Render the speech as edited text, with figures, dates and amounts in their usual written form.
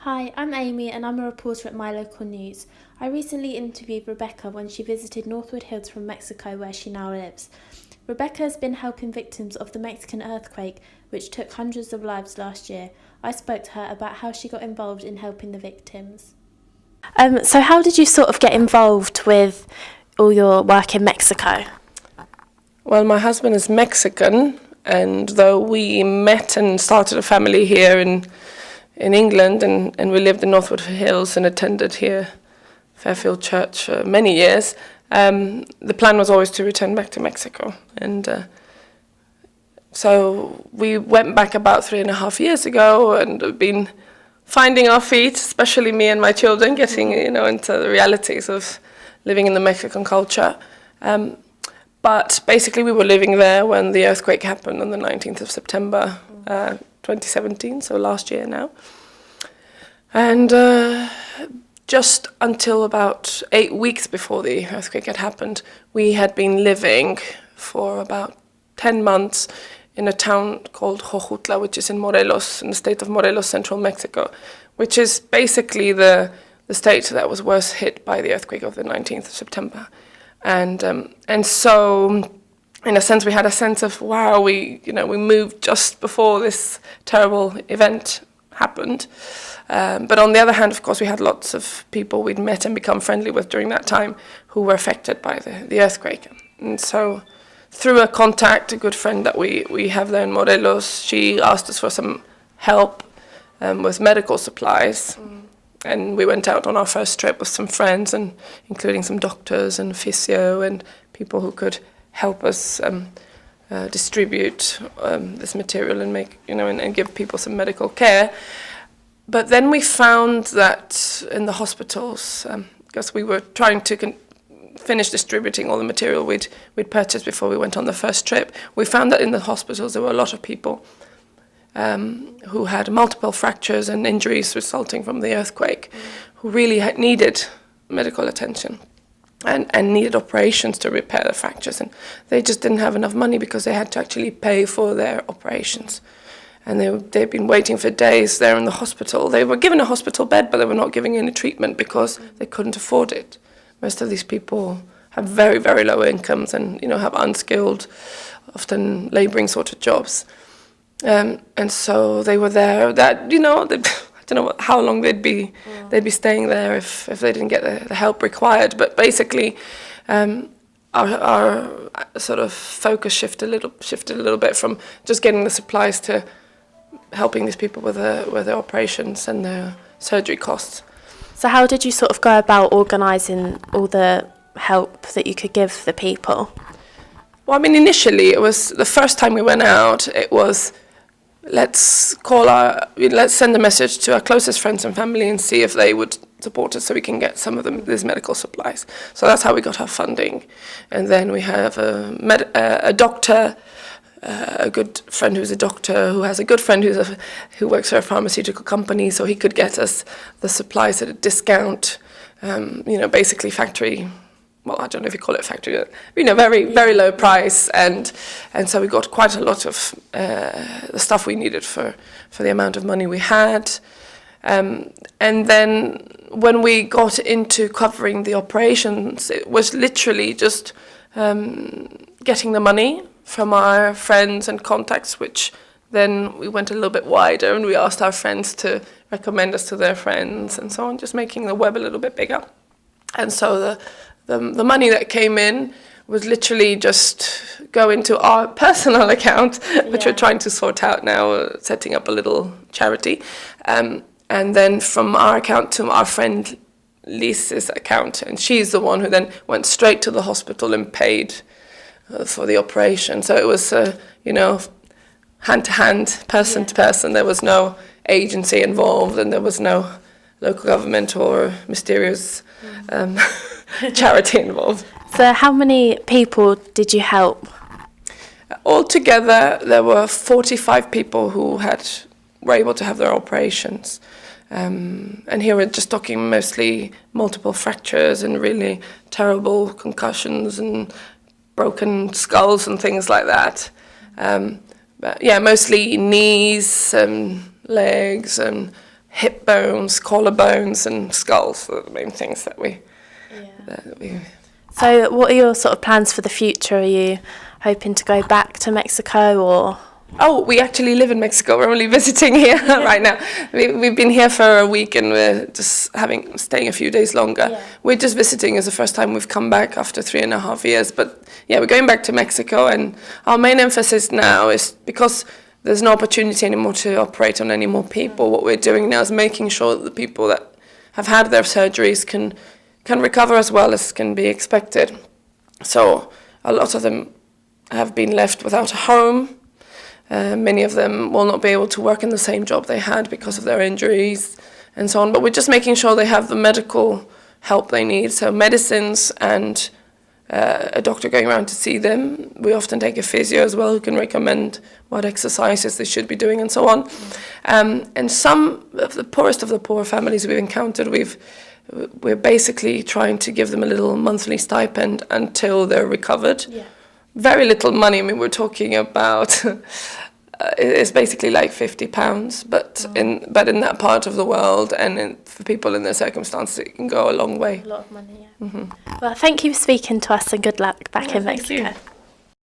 Hi, I'm Amy and I'm a reporter at My Local News. I recently interviewed Rebeca when she visited Northwood Hills from Mexico, where she now lives. Rebeca has been helping victims of the Mexican earthquake, which took hundreds of lives last year. I spoke to her about how she got involved in helping the victims. So how did you sort of get involved with all your work in Mexico? Well, my husband is Mexican, and though we met and started a family here in England, and we lived in Northwood Hills and attended here Fairfield Church for many years, the plan was always to return back to Mexico. And so we went back about 3.5 years ago and have been finding our feet, especially me and my children, getting into the realities of living in the Mexican culture. But basically we were living there when the earthquake happened on the 19th of September 2017, so last year now. And just until about 8 weeks before the earthquake had happened, we had been living for about 10 months in a town called Jojutla, which is in Morelos, in the state of Morelos, central Mexico, which is basically the state that was worst hit by the earthquake of the 19th of September. And so, in a sense, we had a sense of, wow, we moved just before this terrible event happened. But on the other hand, of course, we had lots of people we'd met and become friendly with during that time who were affected by the earthquake. And so, through a contact, a good friend that we have there in Morelos, she asked us for some help with medical supplies. And we went out on our first trip with some friends, and including some doctors and physio and people who could help us distribute this material and make and give people some medical care. But then we found that in the hospitals, because we were trying to finish distributing all the material we'd purchased before we went on the first trip, we found that in the hospitals there were a lot of people who had multiple fractures and injuries resulting from the earthquake, who really needed medical attention and needed operations to repair the fractures. And they just didn't have enough money because they had to actually pay for their operations. And they'd been waiting for days there in the hospital. They were given a hospital bed, but they were not giving any treatment because they couldn't afford it. Most of these people have very, very low incomes and have unskilled, often laboring sort of jobs. And so they were there. That I don't know how long they'd be staying there if they didn't get the help required. But basically, our sort of focus shifted a little bit from just getting the supplies to helping these people with their operations and their surgery costs. So how did you sort of go about organising all the help that you could give the people? Well, I mean, initially it was the first time we went out. It was let's send a message to our closest friends and family and see if they would support us so we can get some of these medical supplies. So that's how we got our funding. And then we have a doctor, a good friend who's a doctor, who has a good friend who works for a pharmaceutical company, so he could get us the supplies at a discount, basically factory. Well, I don't know if you call it factory, but very, very low price, and so we got quite a lot of the stuff we needed for the amount of money we had. And then when we got into covering the operations, it was literally just getting the money from our friends and contacts, which then we went a little bit wider and we asked our friends to recommend us to their friends and so on, just making the web a little bit bigger. And so the money that came in was literally just go into our personal account, which we're trying to sort out now, setting up a little charity. And then from our account to our friend Lisa's account. And she's the one who then went straight to the hospital and paid for the operation. So it was, hand to hand, person to person. There was no agency involved, and there was no local government or mysterious charity involved. So how many people did you help? Altogether, there were 45 people who were able to have their operations. And here we're just talking mostly multiple fractures and really terrible concussions and broken skulls and things like that. But yeah, mostly knees and legs and hip bones, collarbones, and skulls are the main things that we. So what are your sort of plans for the future? Are you hoping to go back to Mexico or? Oh, we actually live in Mexico. We're only visiting here right now. We've been here for a week and we're just staying a few days longer. Yeah. We're just visiting. It's the first time we've come back after 3.5 years. But yeah, we're going back to Mexico, and our main emphasis now is, because there's no opportunity anymore to operate on any more people, what we're doing now is making sure that the people that have had their surgeries can recover as well as can be expected. So a lot of them have been left without a home. Many of them will not be able to work in the same job they had because of their injuries and so on. But we're just making sure they have the medical help they need, so medicines and a doctor going around to see them. We often take a physio as well who can recommend what exercises they should be doing and so on. And some of the poorest of the poor families we've encountered, we're basically trying to give them a little monthly stipend until they're recovered. Yeah. Very little money. I mean, we're talking about it's basically like £50, but in that part of the world, and for people in their circumstances, it can go a long way. A lot of money, yeah. Mm-hmm. Well, thank you for speaking to us, and good luck back in Mexico. Thank you.